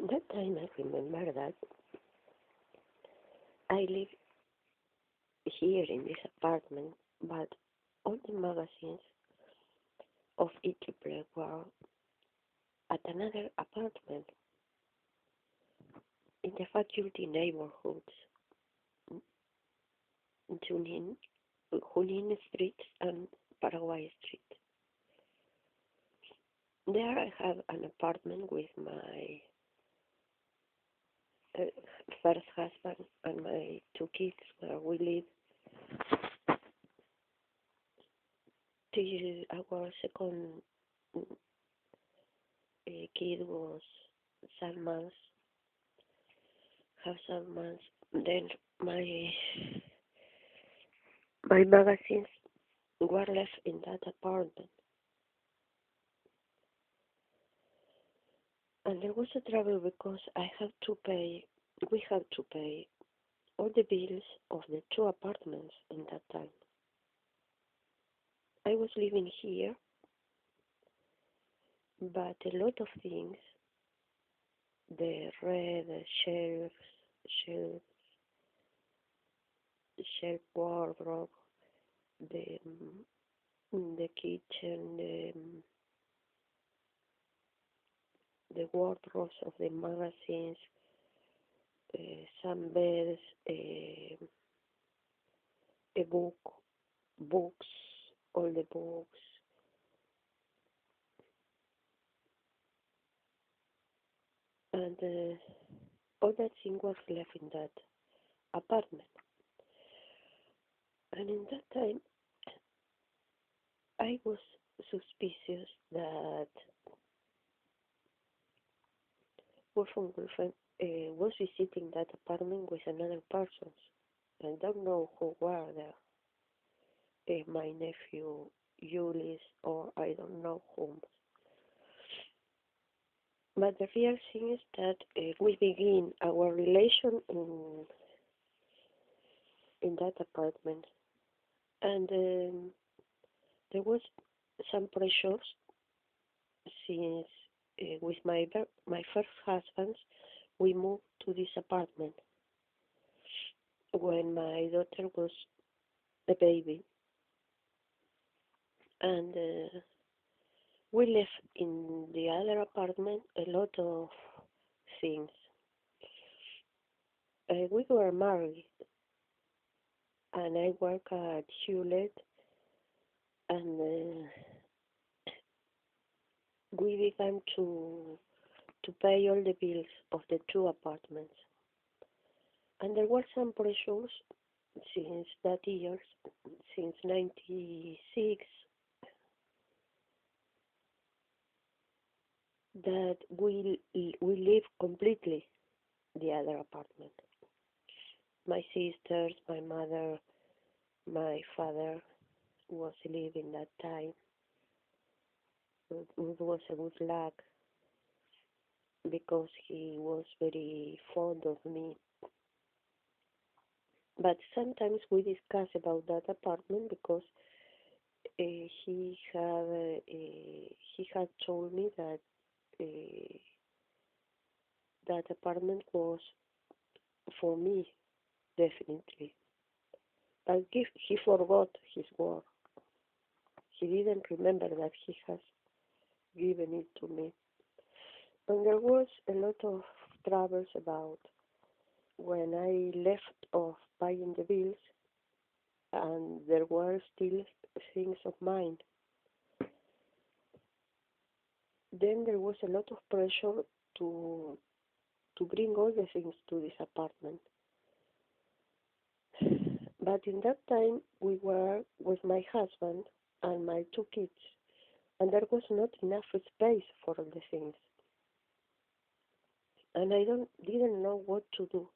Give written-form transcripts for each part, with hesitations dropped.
In that time, I remember that I live here in this apartment, but all the magazines of Italy were at another apartment in the faculty neighborhoods, Junin, Junin Street and Paraguay Street. There I have an apartment with my uh, first husband and my two kids where we live till our second kid was 7 months, have 7 months. Then my magazines were left in that apartment. And there was a trouble because we had to pay all the bills of the two apartments in that time. I was living here, but a lot of things, the red shelves, shelf wardrobe, the kitchen, the wardrobes of the magazines, some beds, a books, all the books, and all that thing was left in that apartment. And in that time, I was suspicious that Wolfgang was visiting that apartment with another person. I don't know who were there. My nephew Julius or I don't know whom. But the real thing is that we begin our relation in that apartment, and there was some pressures since with my first husband we moved to this apartment when my daughter was a baby, and we left in the other apartment a lot of things. We were married, and I work at Hewlett, and we began to pay all the bills of the two apartments. And there were some pressures since that year, since '96, that we leave completely the other apartment. My sisters, my mother, my father was living that time. It was a good luck because he was very fond of me. But sometimes we discuss about that apartment because he had told me that that apartment was for me, definitely. But he forgot his word. He didn't remember that he has given it to me. And there was a lot of troubles about when I left off paying the bills, and there were still things of mine. Then there was a lot of pressure to bring all the things to this apartment. But in that time, we were with my husband and my two kids, and there was not enough space for all the things. And I didn't know what to do.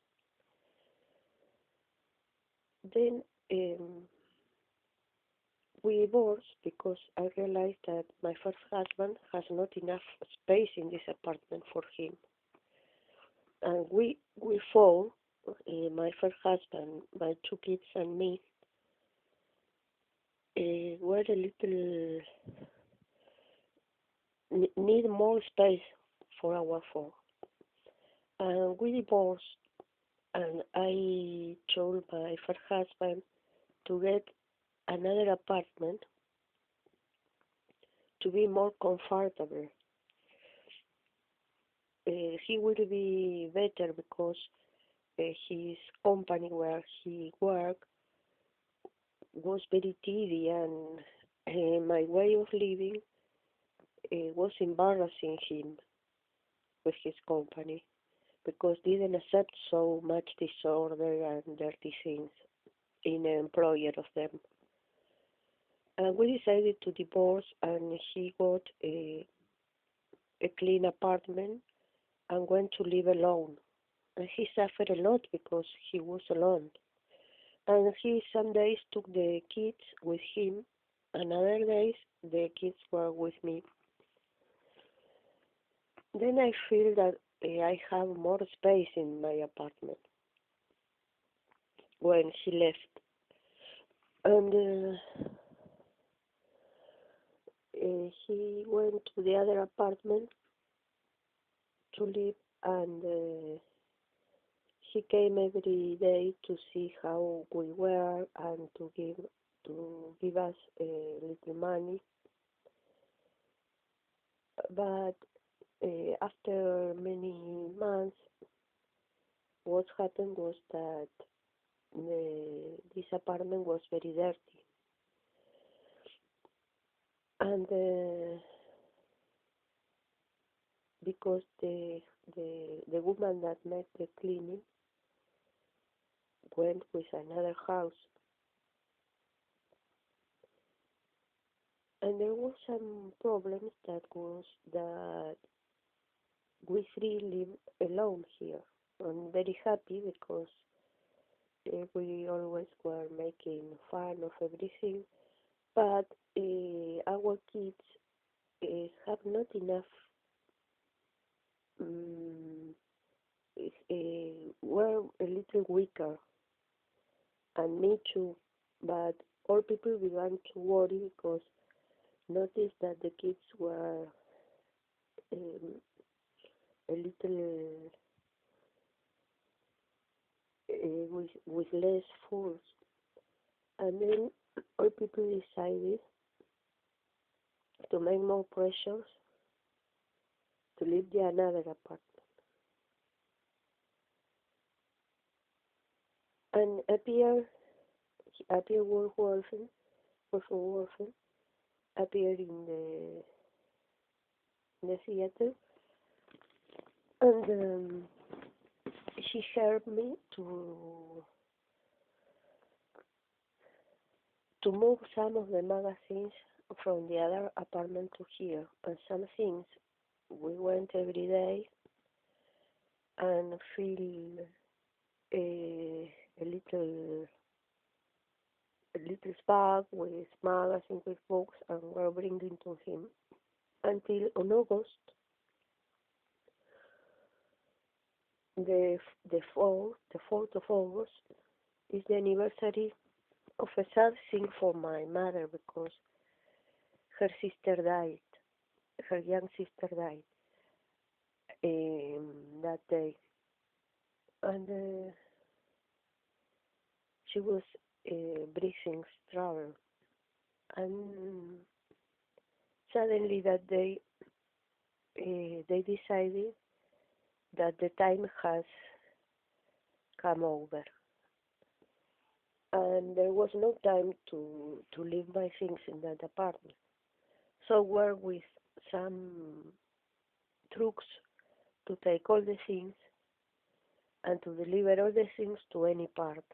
Then we divorced because I realized that my first husband has not enough space in this apartment for him. And we fought, my first husband, my two kids and me, were a little, need more space for our four. And we divorced, and I told my first husband to get another apartment to be more comfortable. He will be better because his company where he worked was very tedious, and my way of living was embarrassing him with his company because didn't accept so much disorder and dirty things in an employer of them. And we decided to divorce, and he got a clean apartment and went to live alone. And he suffered a lot because he was alone. And he some days took the kids with him, and other days the kids were with me. Then I feel that I have more space in my apartment when he left. And he went to the other apartment to live, and he came every day to see how we were and to give us a little money. But after many months, what happened was that this apartment was very dirty, and because the woman that made the cleaning went with another house, and there were some problems that was that we three live alone here. I'm very happy because we always were making fun of everything, but our kids have not enough. Um, were a little weaker, and me too. But all people began to worry because noticed that the kids were um, a little with less force, and then all people decided to make more pressures to leave the another apartment. And appear Wolfen appeared in the theater, and she helped me to move some of the magazines from the other apartment to here, and some things we went every day and fill a little bag with magazines with books, and we're bringing to him until on August the the fourth of August is the anniversary of a sad thing for my mother because her sister died, her young sister died that day, and she was breathing trouble, and suddenly that day they decided that the time has come over, and there was no time to leave my things in that apartment. So we're with some trucks to take all the things and to deliver all the things to any part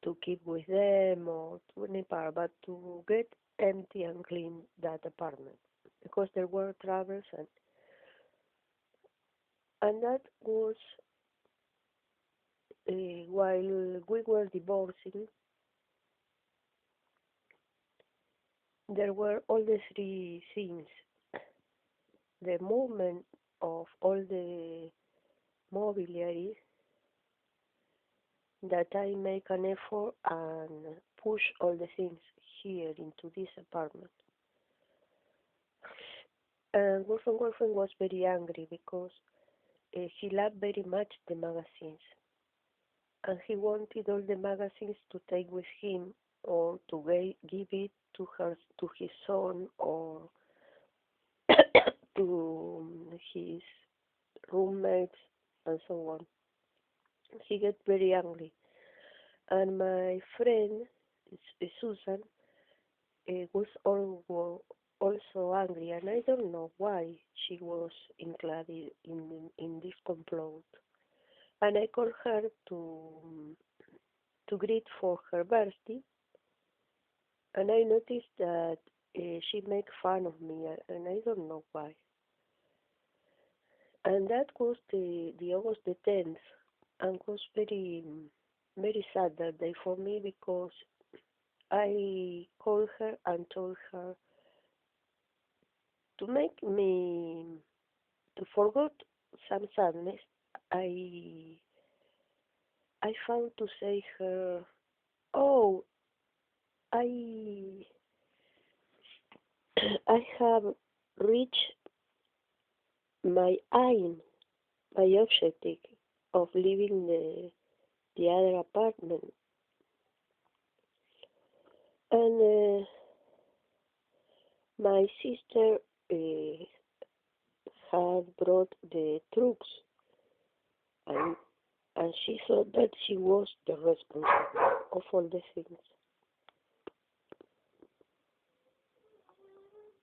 to keep with them or to any part, but to get empty and clean that apartment because there were troubles, and that was while we were divorcing. There were all the three things: the movement of all the mobiliary, that I make an effort and push all the things here into this apartment. And Wolfgang was very angry because he loved very much the magazines, and he wanted all the magazines to take with him or to give it to his son or to his roommates and so on. He get very angry, and my friend Susan was also angry, and I don't know why she was included in this complot. And I called her to greet for her birthday, and I noticed that she make fun of me, and I don't know why. And that was the August the 10th, and was very sad that day for me because I called her and told her to make me to forget some sadness. I I found to say her, oh, I I have reached my aim, my objective of leaving the other apartment, and my sister had brought the troops, and and she thought that she was the responsible of all the things.